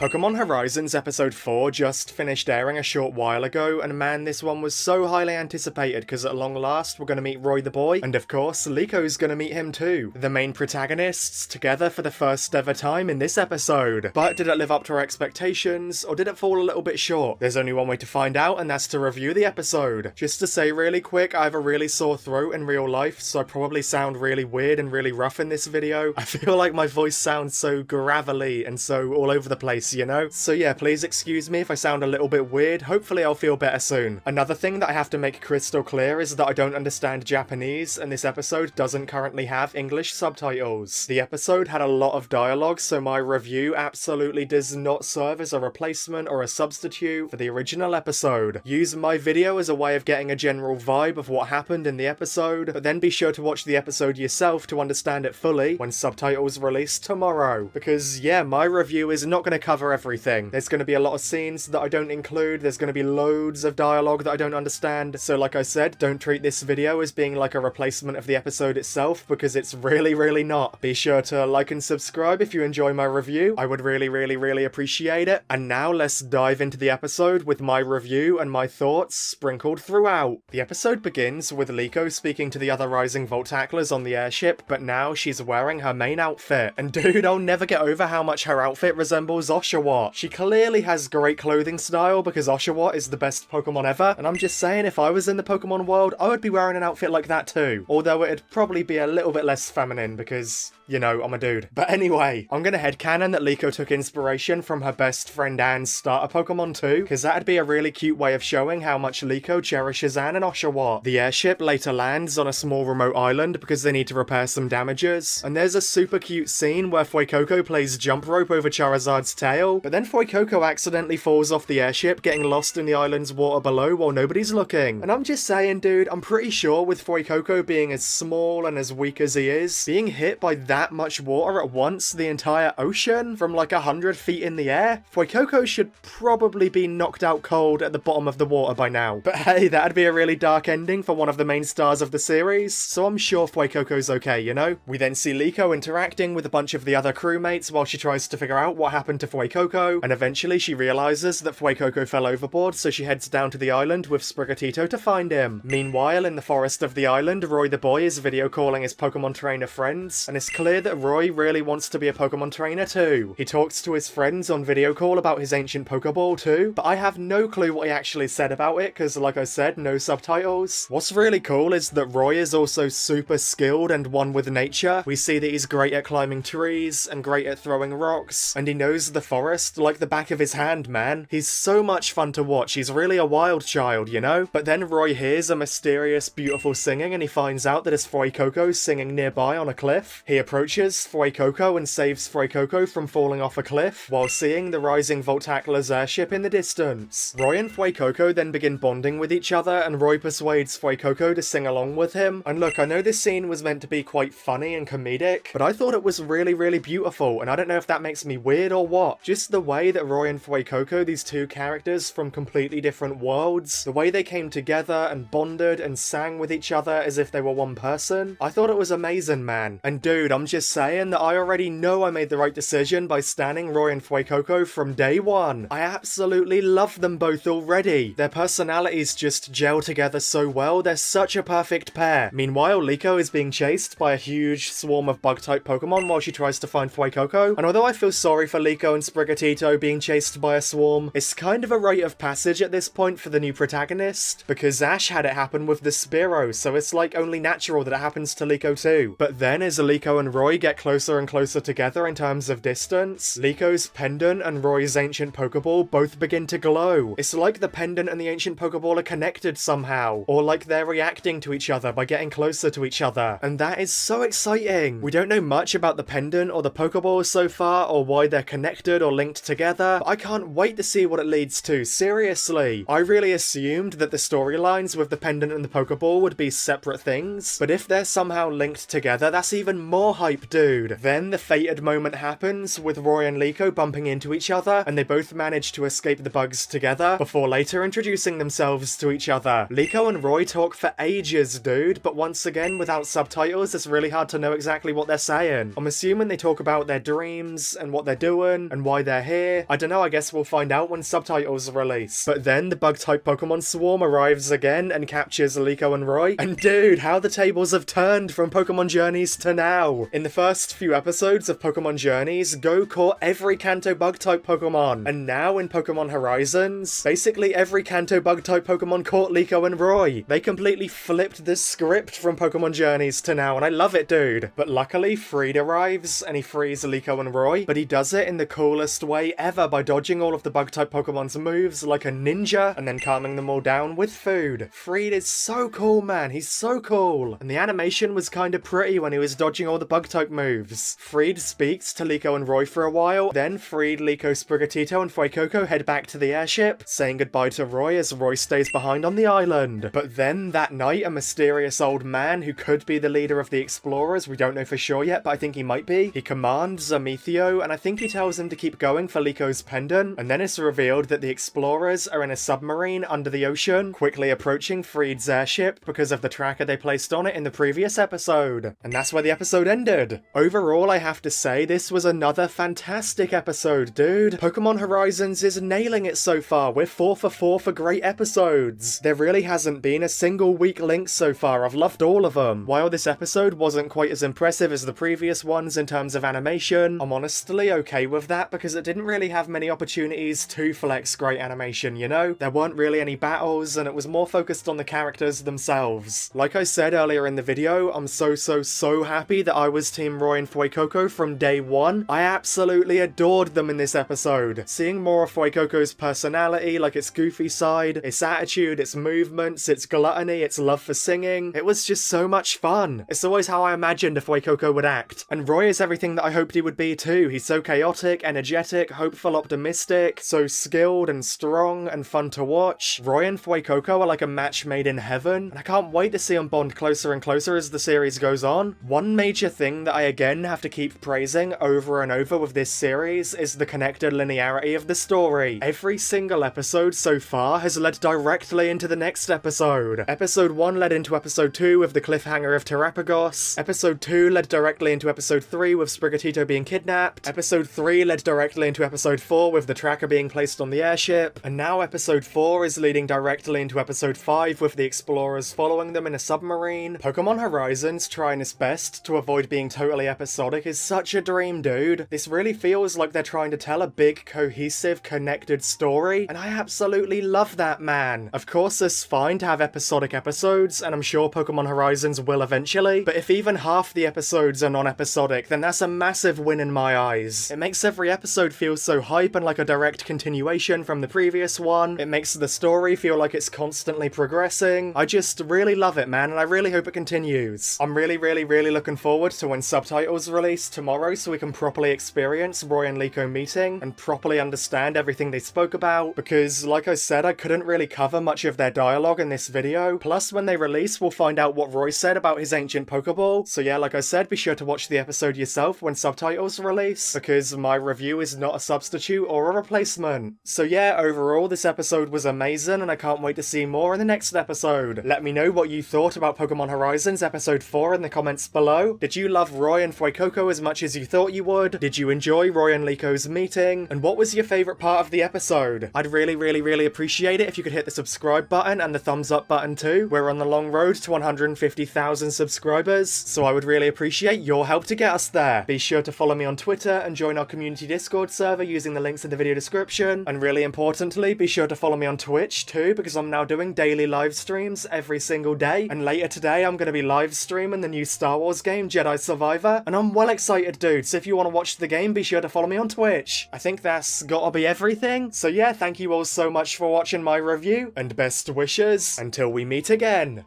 Pokemon Horizons Episode 4 just finished airing a short while ago, and man, this one was so highly anticipated because at long last we're going to meet Roy the boy, and of course Liko's going to meet him too. The main protagonists together for the first ever time in this episode. But did it live up to our expectations, or did it fall a little bit short? There's only one way to find out, and that's to review the episode. Just to say really quick, I have a really sore throat in real life, so I probably sound really weird and really rough in this video. I feel like my voice sounds so gravelly and so all over the place, you know? So yeah, please excuse me if I sound a little bit weird. Hopefully I'll feel better soon. Another thing that I have to make crystal clear is that I don't understand Japanese, and this episode doesn't currently have English subtitles. The episode had a lot of dialogue, so my review absolutely does not serve as a replacement or a substitute for the original episode. Use my video as a way of getting a general vibe of what happened in the episode, but then be sure to watch the episode yourself to understand it fully when subtitles release tomorrow. Because yeah, my review is not going to cover everything. There's going to be a lot of scenes that I don't include, there's going to be loads of dialogue that I don't understand, so like I said, don't treat this video as being like a replacement of the episode itself, because it's really not. Be sure to like and subscribe if you enjoy my review, I would really appreciate it. And now let's dive into the episode with my review and my thoughts sprinkled throughout. The episode begins with Liko speaking to the other Rising Volt tacklers on the airship, but now she's wearing her main outfit. And dude, I'll never get over how much her outfit resembles Oshawott. She clearly has great clothing style because Oshawott is the best Pokemon ever, and I'm just saying, if I was in the Pokemon world, I would be wearing an outfit like that too. Although it'd probably be a little bit less feminine because, you know, I'm a dude. But anyway, I'm gonna headcanon that Liko took inspiration from her best friend Ann's starter Pokemon too, because that'd be a really cute way of showing how much Liko cherishes Ann and Oshawott. The airship later lands on a small remote island because they need to repair some damages, and there's a super cute scene where Fuecoco plays jump rope over Charizard's tail, but then Fuecoco accidentally falls off the airship, getting lost in the island's water below while nobody's looking. And I'm just saying, dude, I'm pretty sure with Fuecoco being as small and as weak as he is, being hit by that much water at once, the entire ocean, from like 100 feet in the air, Fuecoco should probably be knocked out cold at the bottom of the water by now. But hey, that'd be a really dark ending for one of the main stars of the series, so I'm sure Fuecoco's okay, you know? We then see Liko interacting with a bunch of the other crewmates while she tries to figure out what happened to Fuecoco, and eventually she realizes that Fuecoco fell overboard, so she heads down to the island with Sprigatito to find him. Meanwhile, in the forest of the island, Roy the boy is video calling his Pokemon trainer friends, and it's clear that Roy really wants to be a Pokemon trainer too. He talks to his friends on video call about his ancient Pokeball too, but I have no clue what he actually said about it because, like I said, no subtitles. What's really cool is that Roy is also super skilled and one with nature. We see that he's great at climbing trees and great at throwing rocks, and he knows the forest like the back of his hand, man. He's so much fun to watch. He's really a wild child, you know? But then Roy hears a mysterious, beautiful singing, and he finds out that it's Fuecoco singing nearby on a cliff. He approaches Fuecoco and saves Fuecoco from falling off a cliff, while seeing the Rising Volt tackler's airship in the distance. Roy and Fuecoco then begin bonding with each other, and Roy persuades Fuecoco to sing along with him. And look, I know this scene was meant to be quite funny and comedic, but I thought it was really beautiful, and I don't know if that makes me weird or what. Just the way that Roy and Fuecoco, these two characters from completely different worlds, the way they came together and bonded and sang with each other as if they were one person, I thought it was amazing, man. And dude, I'm just saying that I already know I made the right decision by standing Roy and Fuecoco from day one. I absolutely love them both already. Their personalities just gel together so well, they're such a perfect pair. Meanwhile, Liko is being chased by a huge swarm of bug-type Pokemon while she tries to find Fuecoco, and although I feel sorry for Liko and Sprigatito being chased by a swarm, it's kind of a rite of passage at this point for the new protagonist, because Ash had it happen with the Spearow, so it's like only natural that it happens to Liko too. But then as Liko and Roy get closer and closer together in terms of distance, Liko's Pendant and Roy's ancient Pokeball both begin to glow. It's like the Pendant and the ancient Pokeball are connected somehow, or like they're reacting to each other by getting closer to each other, and that is so exciting. We don't know much about the Pendant or the Pokeball so far, or why they're connected or linked together, but I can't wait to see what it leads to, seriously. I really assumed that the storylines with the Pendant and the Pokeball would be separate things, but if they're somehow linked together, that's even more hype, dude. Then the fated moment happens, with Roy and Liko bumping into each other, and they both manage to escape the bugs together, before later introducing themselves to each other. Liko and Roy talk for ages, dude, but once again, without subtitles, it's really hard to know exactly what they're saying. I'm assuming they talk about their dreams, and what they're doing, and why they're here. I don't know, I guess we'll find out when subtitles release. But then the bug-type Pokemon swarm arrives again and captures Liko and Roy. And dude, how the tables have turned from Pokemon Journeys to now. In the first few episodes of Pokemon Journeys, Go caught every Kanto bug-type Pokemon. And now in Pokemon Horizons, basically every Kanto bug-type Pokemon caught Liko and Roy. They completely flipped the script from Pokemon Journeys to now, and I love it, dude. But luckily, Friede arrives, and he frees Liko and Roy, but he does it in the coolest way ever by dodging all of the bug-type Pokemon's moves like a ninja, and then calming them all down with food. Friede is so cool, man. He's so cool. And the animation was kinda pretty when he was dodging all the bug-type moves. Friede speaks to Liko and Roy for a while, then Friede, Liko, Sprigatito, and Fuecoco head back to the airship, saying goodbye to Roy as Roy stays behind on the island. But then that night, a mysterious old man who could be the leader of the explorers, we don't know for sure yet, but I think he might be, he commands Amethio, and I think he tells him to keep going for Liko's pendant, and then it's revealed that the explorers are in a submarine under the ocean, quickly approaching Friede's airship because of the tracker they placed on it in the previous episode. And that's where the episode ended. Overall, I have to say, this was another fantastic episode, dude. Pokemon Horizons is nailing it so far. We're 4 for 4 for great episodes. There really hasn't been a single weak link so far. I've loved all of them. While this episode wasn't quite as impressive as the previous ones in terms of animation, I'm honestly okay with that because it didn't really have many opportunities to flex great animation, you know? There weren't really any battles, and it was more focused on the characters themselves. Like I said earlier in the video, I'm so happy that I was Team Roy and Fuecoco from day one. I absolutely adored them in this episode. Seeing more of Fuecoco's personality, like its goofy side, its attitude, its movements, its gluttony, its love for singing, it was just so much fun. It's always how I imagined a Fuecoco would act. And Roy is everything that I hoped he would be too. He's so chaotic, energetic, hopeful, optimistic, so skilled and strong and fun to watch. Roy and Fuecoco are like a match made in heaven, and I can't wait to see them bond closer and closer as the series goes on. One major thing that I again have to keep praising over and over with this series is the connected linearity of the story. Every single episode so far has led directly into the next episode. Episode 1 led into episode 2 with the cliffhanger of Terapagos. Episode 2 led directly into episode 3 with Sprigatito being kidnapped. Episode 3 led directly into episode 4 with the tracker being placed on the airship. And now episode 4 is leading directly into episode 5 with the explorers following them in a submarine. Pokemon Horizons trying its best to avoid being totally episodic is such a dream, dude. This really feels like they're trying to tell a big, cohesive, connected story, and I absolutely love that, man. Of course, it's fine to have episodic episodes, and I'm sure Pokemon Horizons will eventually, but if even half the episodes are non-episodic, then that's a massive win in my eyes. It makes every episode feel so hype and like a direct continuation from the previous one. It makes the story feel like it's constantly progressing. I just really love it, man, and I really hope it continues. I'm really looking forward to when subtitles release tomorrow so we can properly experience Roy and Liko meeting and properly understand everything they spoke about, because like I said, I couldn't really cover much of their dialogue in this video. Plus, when they release, we'll find out what Roy said about his ancient Pokeball. So yeah, like I said, be sure to watch the episode yourself when subtitles release, because my review is not a substitute or a replacement. So yeah, overall, this episode was amazing, and I can't wait to see more in the next episode. Let me know what you thought about Pokemon Horizons Episode 4 in the comments below. Did you love Roy and Fuecoco as much as you thought you would? Did you enjoy Roy and Liko's meeting? And what was your favourite part of the episode? I'd really appreciate it if you could hit the subscribe button and the thumbs up button too. We're on the long road to 150,000 subscribers, so I would really appreciate your help to get us there. Be sure to follow me on Twitter and join our community Discord server using the links in the video description. And really importantly, be sure to follow me on Twitch too, because I'm now doing daily live streams every single day. And later today, I'm going to be live streaming the new Star Wars game, Jedi Survivor, and I'm well excited, dude. So if you want to watch the game, be sure to follow me on Twitch. I think that's gotta be everything. So yeah, thank you all so much for watching my review, and best wishes until we meet again.